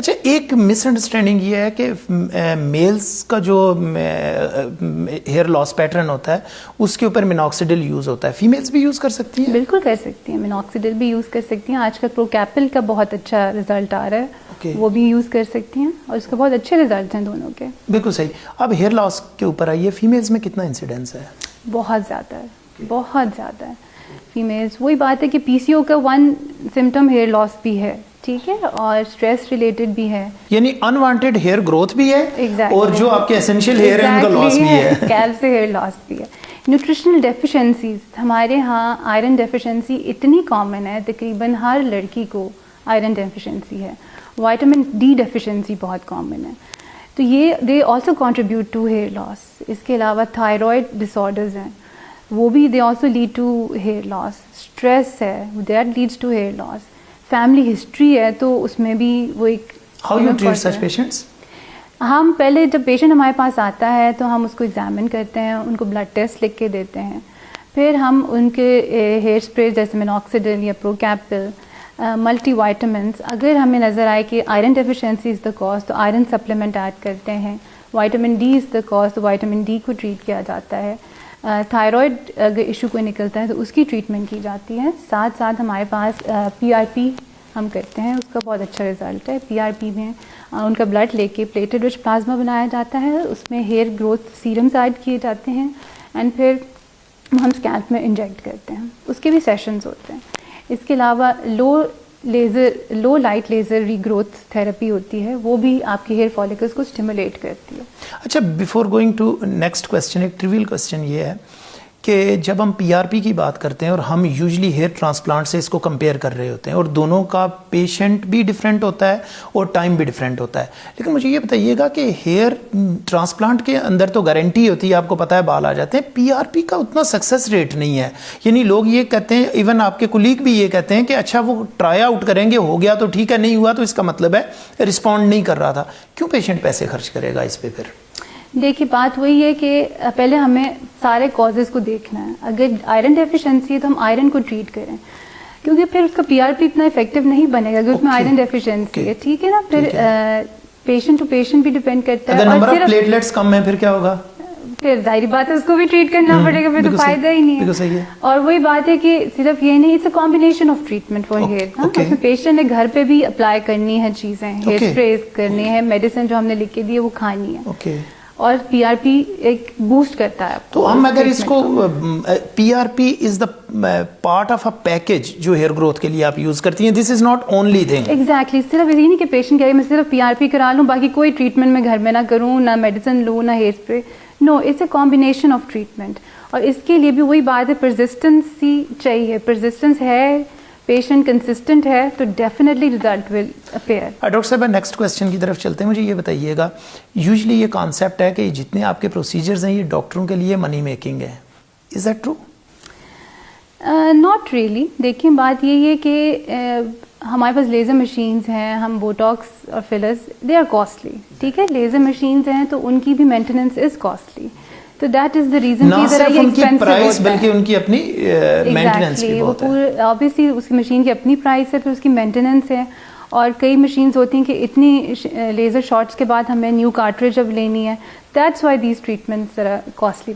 अच्छा, एक मिसअंडरस्टैंडिंग ये है कि मेल्स का जो हेयर लॉस पैटर्न होता है उसके ऊपर मिनॉक्सिडिल यूज़ होता है, फीमेल्स भी यूज़ कर सकती हैं? बिल्कुल कर सकती हैं, मिनॉक्सिडिल भी यूज़ कर सकती हैं। आजकल प्रोकैपिल का बहुत अच्छा रिजल्ट आ रहा है, वो भी यूज़ कर सकती हैं और उसके बहुत अच्छे रिजल्ट हैं दोनों के। बिल्कुल सही। अब हेयर लॉस के ऊपर आइए, फीमेल्स में कितना इंसिडेंस है? बहुत ज़्यादा है, बहुत ज़्यादा है। फीमेल्स, वही बात है कि पीसीओ का वन सिम्टम हेयर लॉस भी है, ठीक है, और स्ट्रेस रिलेटेड भी है, यानी अनवांटेड हेयर ग्रोथ भी है। exactly. और जो आपके एसेंशियल हेयर है उनका लॉस भी है। स्कैल्प से हेयर लॉस भी है। न्यूट्रिशनल डेफिशिएंसीज, हमारे यहाँ आयरन डेफिशिएंसी इतनी कॉमन है, तकरीबन हर लड़की को आयरन डेफिशिएंसी है। विटामिन डी डेफिशिएंसी बहुत कॉमन है, तो ये they also contribute to hair loss. इसके अलावा थायराइड डिसऑर्डर्स हैं, वो भी they also lead to hair loss. Stress है, that leads to hair loss. Family history है तो उसमें भी वो एक। How you treat such patients? हम पहले जब पेशेंट हमारे पास आता है तो हम उसको एग्जामिन करते हैं, उनको ब्लड टेस्ट लिख के देते हैं, फिर हम उनके हेयर स्प्रे जैसे मिनॉक्सिडिल या प्रोकैपिल, मल्टी वाइटामिन्स, अगर हमें नज़र आए कि iron deficiency is the cause तो आयरन सप्लीमेंट ऐड करते हैं। Vitamin D is the cause तो विटामिन डी को ट्रीट किया जाता है। थायराइड अगर इशू कोई निकलता है तो उसकी ट्रीटमेंट की जाती है। साथ साथ हमारे पास पीआरपी हम करते हैं, उसका बहुत अच्छा रिजल्ट है। पीआरपी में उनका ब्लड लेके प्लेटेड रिच प्लाज्मा बनाया जाता है, उसमें हेयर ग्रोथ सीरम्स ऐड किए जाते हैं एंड फिर हम स्कैल्प में इंजेक्ट करते हैं, उसके भी सेशंस होते हैं। इसके अलावा लो लाइट लेज़र रीग्रोथ थेरेपी होती है, वो भी आपके हेयर फॉलिकल्स को स्टिमुलेट करती है। अच्छा, before going to next question, एक ट्रिवियल क्वेश्चन ये है कि जब हम पीआरपी की बात करते हैं और हम यूजुअली हेयर ट्रांसप्लांट से इसको कंपेयर कर रहे होते हैं और दोनों का पेशेंट भी डिफरेंट होता है और टाइम भी डिफरेंट होता है, लेकिन मुझे ये बताइएगा कि हेयर ट्रांसप्लांट के अंदर तो गारंटी होती है, आपको पता है बाल आ जाते हैं, पीआरपी का उतना सक्सेस रेट नहीं है। यानी लोग ये कहते हैं, इवन आपके कुलीग भी ये कहते हैं कि अच्छा वो ट्राई आउट करेंगे, हो गया तो ठीक है, नहीं हुआ तो इसका मतलब है रिस्पॉन्ड नहीं कर रहा था। क्यों पेशेंट पैसे खर्च करेगा इस पर? फिर देखिए, बात वही है कि पहले हमें सारे कॉजेज़ को देखना है। अगर आयरन डेफिशिएंसी है तो हम आयरन को ट्रीट करें, क्योंकि फिर उसका पीआरपी इतना इफेक्टिव नहीं बनेगा अगर उसमें आयरन डेफिशिएंसी है, ठीक है ना। फिर पेशेंट टू पेशेंट भी डिपेंड करता है। अगर नंबर ऑफ प्लेटलेट्स कम है फिर क्या होगा? फिर जाहिर बात है उसको भी ट्रीट करना पड़ेगा, फिर तो फायदा ही नहीं है। और वही बात है कि सिर्फ ये नहीं, it's a combination of treatment for hair. उसमें पेशेंट ने घर पे भी अप्लाई करनी है चीज़ें, हेयर स्प्रे करनी है, मेडिसिन जो हमने लिख के दी है वो खानी है, और पीआरपी एक बूस्ट करता है आपको। तो हम अगर इसको PRP is the part of a package जो हेयर ग्रोथ के लिए आप यूज करती हैं, this is not only thing. Exactly, सिर्फ ये नहीं कि पेशेंट कहे मैं सिर्फ पीआरपी करा लूँ, बाकी कोई ट्रीटमेंट मैं घर में ना करूँ, ना मेडिसिन लूँ, ना hair spray. No, it's a combination of treatment, और इसके लिए भी वही बात है, परसिस्टेंसी चाहिए। परसिस्टेंस है, पेशेंट कंसिस्टेंट है तो definitely result will appear. Doctor साहब, नेक्स्ट क्वेश्चन की तरफ चलते हैं। मुझे ये बताइएगा, यूजुअली ये कॉन्सेप्ट है कि जितने आपके प्रोसीजर्स हैं ये डॉक्टरों के लिए मनी मेकिंग है, is that true? Not really. देखिए, बात यही है कि हमारे पास लेज़र मशीन्स हैं, हम बोटॉक्स और फिलर्स, दे आर कॉस्टली, ठीक है। लेज़र मशीन्स हैं तो उनकी भी मेंटेनेंस इज कॉस्टली, तो दैट इज द रीजन कि जरा ये एक्सपेंसिव प्राइस बल्कि उनकी अपनी मेंटेनेंस भी बहुत है। ऑब्वियसली उसकी मशीन की अपनी प्राइस है, फिर उसकी मेंटेनेंस है, और कई मशीन्स होती हैं कि इतनी लेज़र शॉट्स के बाद हमें न्यू कार्ट्रिज अब लेनी है, दैट्स व्हाई दीज ट्रीटमेंट्स जरा कॉस्टली